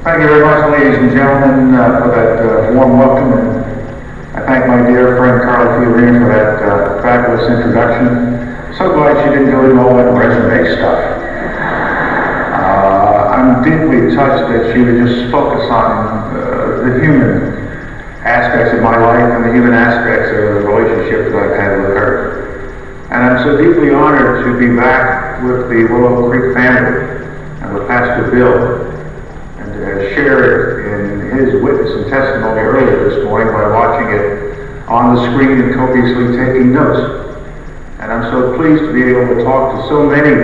Thank you very much, ladies and gentlemen, for that warm welcome, and I thank my dear friend Carla Fiorina for that fabulous introduction. So glad she didn't go into all that resume stuff. I'm deeply touched that she would just focus on the human aspects of my life and the human aspects of the relationship that I've had with her. And I'm so deeply honored to be back with the Willow Creek family and with Pastor Bill, and to share it in his witness and testimony earlier this morning by watching it on the screen and copiously taking notes. And I'm so pleased to be able to talk to so many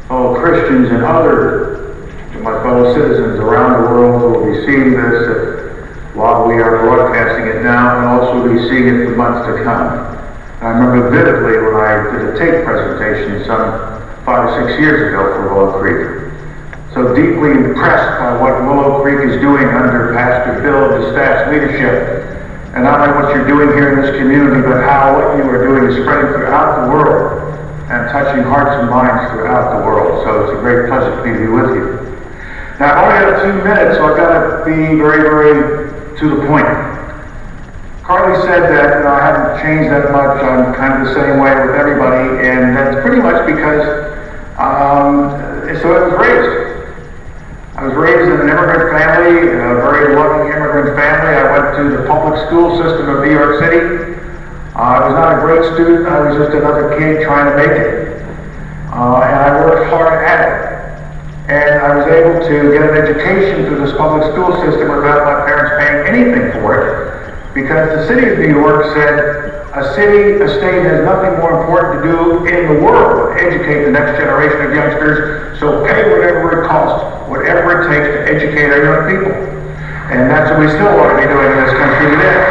fellow Christians and my fellow citizens around the world who will be seeing this while we are broadcasting it now, and also be seeing it for months to come. And I remember vividly when I did a tape presentation some 5 or 6 years ago for Willow Creek. So deeply impressed by what Willow Creek is doing under Pastor Bill and his staff's leadership. And not only what you're doing here in this community, but how what you are doing is spreading throughout the world and touching hearts and minds throughout the world. So it's a great pleasure for me to be with you. Now, I've only got a few minutes, so I've got to be very, very to the point. Carly said that I haven't changed that much. I'm kind of the same way with everybody, and that's pretty much because so I was raised in an immigrant family, a very loving immigrant family. I went to the public school system of New York City. I was not a great student. I was just another kid trying to make it. And I worked hard at it. And I was able to get an education through this public school system without my parents paying anything for it, because the city of New York said a state has nothing more important to do in the world than educate the next generation of youngsters, so pay whatever it costs, whatever it takes to educate our young people. And that's what we still want to be doing in this country today.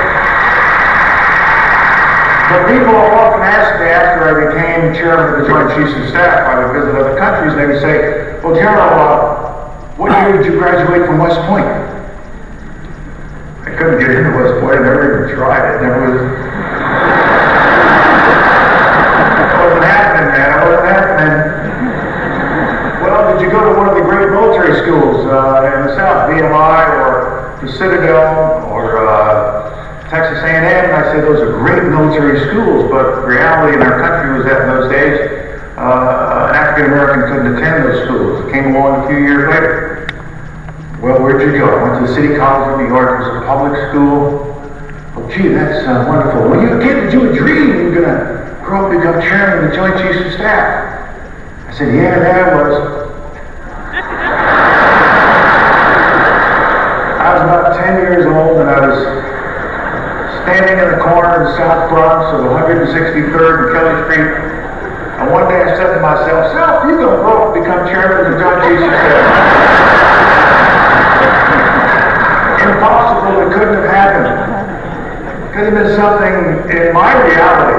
But people often ask me after I became chairman of the Joint Chiefs of Staff, I would visit other countries, and they would say, well, General, what year did you graduate from West Point? I couldn't get into West Point. I never even tried it. Never was. It wasn't happening, man. It wasn't happening. Well, did you go to one of the great military schools in the South, VMI or the Citadel or Texas A&M? And I said, those are great military schools, but the reality in our country was that in those days, an African American couldn't attend those schools. It came along a few years later. Well, where'd you go? I went to the City College of New York. It was a public school. Oh, gee, that's wonderful. When you were a kid, did you dream you were going to grow up and become chairman of the Joint Chiefs of Staff? I said, yeah, that was. I was about 10 years old, and I was standing in the corner of the South Bronx of 163rd and Kelly Street. And one day I said to myself, Self, you're going to grow up and become chairman of the Joint Chiefs of Staff. Impossible, it couldn't have happened. It could have been something in my reality.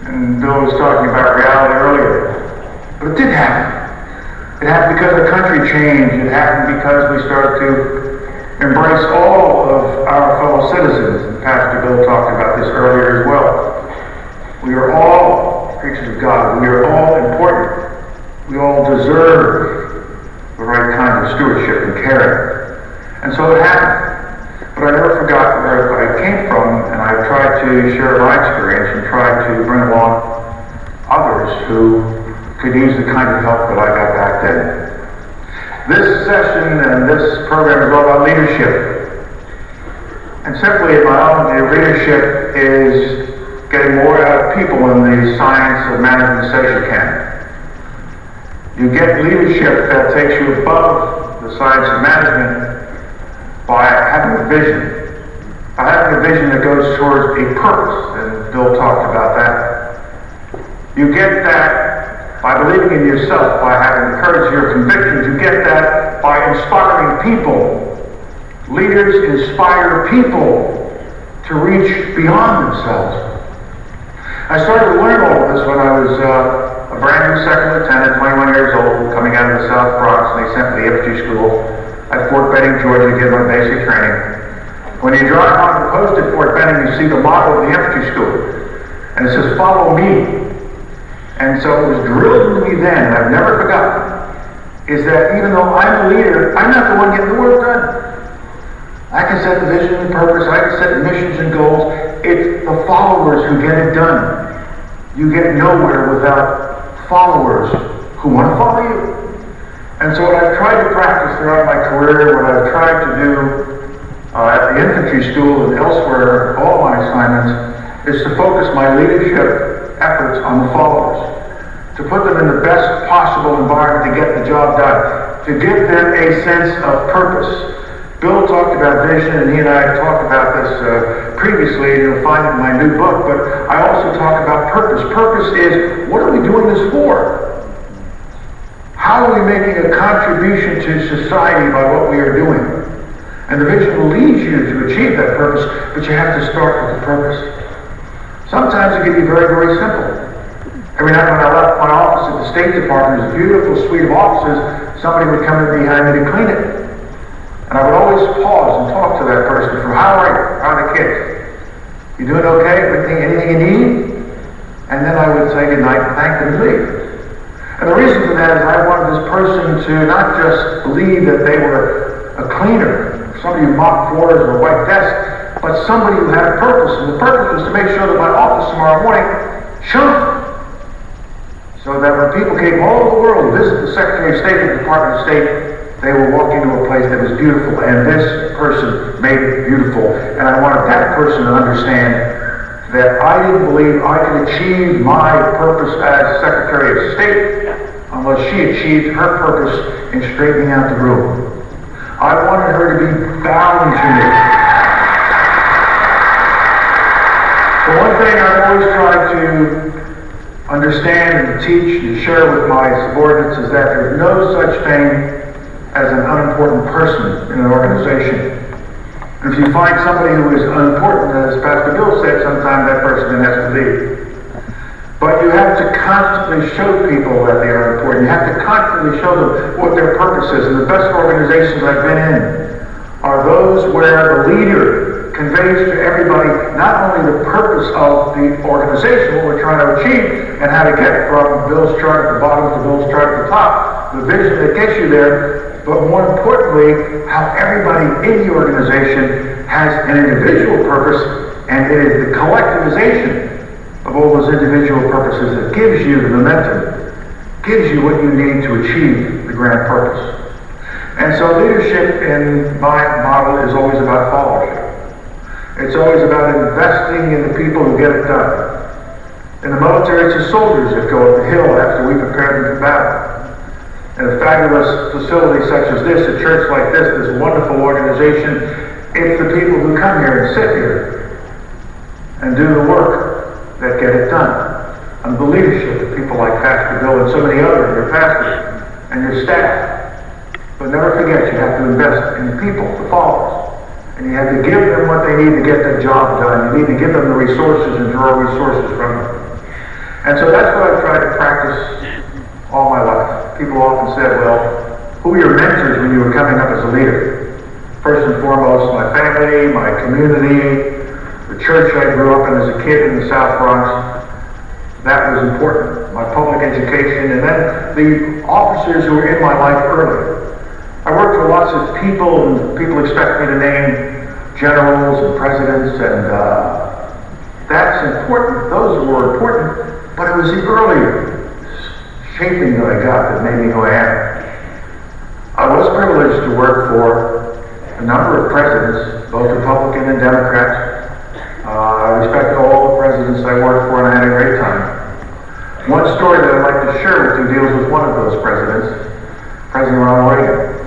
And Bill was talking about reality earlier. But it did happen. It happened because the country changed. It happened because we started to embrace all of our fellow citizens. And Pastor Bill talked about this earlier as well. We are all creatures of God. We are all important. We all deserve the right kind of stewardship and caring. And so it happened. But I never forgot where I came from, and I tried to share my experience and tried to bring along others who could use the kind of help that I got back then. This session and this program is all about leadership. And simply, in my own view, leadership is getting more out of people in the science of management says you can. You get leadership that takes you above the science of management by having a vision. By having a vision that goes towards a purpose, and Bill talked about that. You get that by believing in yourself, by having the courage of your convictions. You get that by inspiring people. Leaders inspire people to reach beyond themselves. I started to learn all of this when I was a brand new second lieutenant, 21 years old, coming out of the South Bronx, and they sent me to the infantry school at Fort Benning, Georgia, to get my basic training. When you drive on the post at Fort Benning, you see the motto of the infantry school, and it says, "Follow me." And so it was drilled into me then, and I've never forgotten, is that even though I'm the leader, I'm not the one getting the work done. I can set the vision and purpose, I can set missions and goals. It's the followers who get it done. You get nowhere without followers who want to follow you. And so what I've tried to practice throughout my career, what I've tried to do at the infantry school and elsewhere, all my assignments, is to focus my leadership efforts on the followers, to put them in the best possible environment to get the job done, to give them a sense of purpose. Bill talked about vision, and he and I talked about this previously, and you'll find it in my new book, but I also talk about purpose. Purpose is, what are we doing this for? How are we making a contribution to society by what we are doing? And the vision will lead you to achieve that purpose, but you have to start with the purpose. Sometimes it can be very, very simple. Every night when I left my office at the State Department, it was a beautiful suite of offices, somebody would come in behind me to clean it. And I would always pause and talk to that person for, how are you? How are the kids? You doing okay? Anything you need? And then I would say goodnight and thank them and leave. And the reason for that is I wanted this person to not just believe that they were a cleaner, somebody who mopped floors or wiped desks, but somebody who had a purpose. And the purpose was to make sure that my office tomorrow morning shone. So that when people came all over the world to visit the Secretary of State and the Department of State, they were walking to a place that was beautiful, and this person made it beautiful. And I wanted that person to understand that I didn't believe I could achieve my purpose as Secretary of State unless she achieved her purpose in straightening out the room. I wanted her to be bound to me. The one thing I've always tried to understand and teach and share with my subordinates is that there's no such thing as an unimportant person in an organization. And if you find somebody who is unimportant, as Pastor Bill said, sometimes that person then has to leave. But you have to constantly show people that they are important. You have to constantly show them what their purpose is. And the best organizations I've been in are those where the leader conveys to everybody not only the purpose of the organization, what we're trying to achieve, and how to get from Bill's chart at the bottom to Bill's chart at the top, the vision that gets you there, but more importantly, how everybody in the organization has an individual purpose, and it is the collectivization of all those individual purposes that gives you the momentum, gives you what you need to achieve the grand purpose. And so leadership in my model is always about followership. It's always about investing in the people who get it done. In the military, it's the soldiers that go up the hill after we prepare them for battle. In a fabulous facility such as this, a church like this wonderful organization, it's the people who come here and sit here and do the work that get it done. Under the leadership of people like Pastor Bill and so many others, your pastors and your staff. But never forget, you have to invest in the people, the followers. And you have to give them what they need to get their job done. You need to give them the resources and draw resources from them. And so that's what I've tried to practice all my life. People often said, well, who were your mentors when you were coming up as a leader? First and foremost, my family, my community, the church I grew up in as a kid in the South Bronx. That was important. My public education, and then the officers who were in my life early. I worked for lots of people, and people expect me to name generals and presidents, and that's important. Those were important, but it was the earlier shaping that I got that made me who I am. I was privileged to work for a number of presidents, both Republican and Democrat. I respect all the presidents I worked for, and I had a great time. One story that I'd like to share with you deals with one of those presidents, President Ronald Reagan.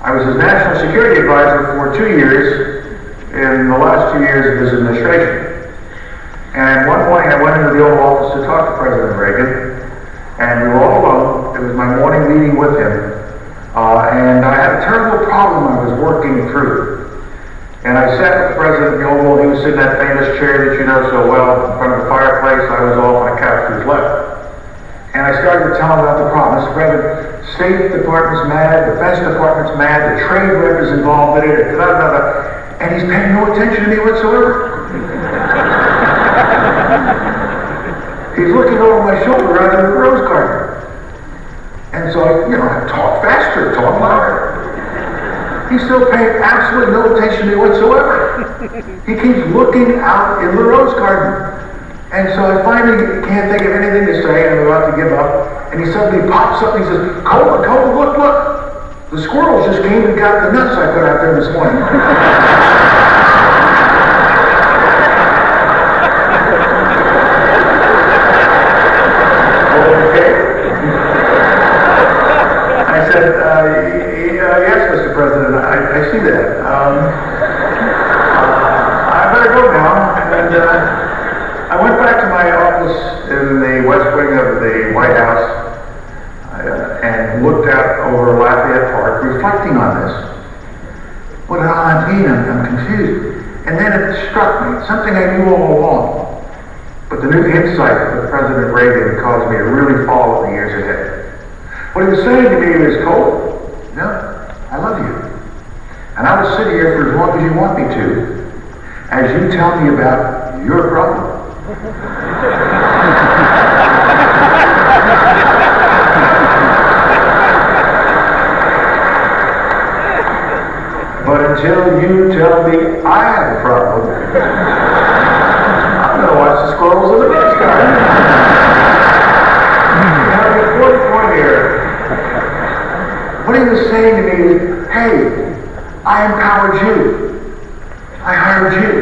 I was his national security advisor for 2 years in the last 2 years of his administration. And one morning I went into the Oval Office to talk to President Reagan, and we were all alone. It was my morning meeting with him, and I had a terrible problem I was working through. And I sat with the President in the Oval. He was sitting in that famous chair that you know so well in front of the fireplace. I was off on a couch to his left. And I started to tell him about the problem. Mr. President, State Department's mad, Defense Department's mad, the trade rep is involved in it, and he's paying no attention to me whatsoever. He's looking over my shoulder rather than the rose garden. And so I talk faster, talk louder. He's still paying absolutely no attention to me whatsoever. He keeps looking out in the rose garden. And so I finally can't think of anything to say, and I'm about to give up. And he suddenly pops up and he says, Cola, look. The squirrels just came and got the nuts I put out there this morning. I said, yes, Mr. President, I see that. I better go now. And I went back to my office in the west wing of the White House and looked out over Lafayette Park, reflecting on this. What did all that mean? I'm confused. And then it struck me, something I knew all along. But the new insight of President Reagan caused me to really fall in the years ahead. What he was saying to me was, Cole, I love you. And I will sit here for as long as you want me to, as you tell me about your problem. But until you tell me I have a problem, I'm going to watch the squirrels in the rose garden. Now, the important point here, what he was saying to me is, hey, I empowered you. I hired you.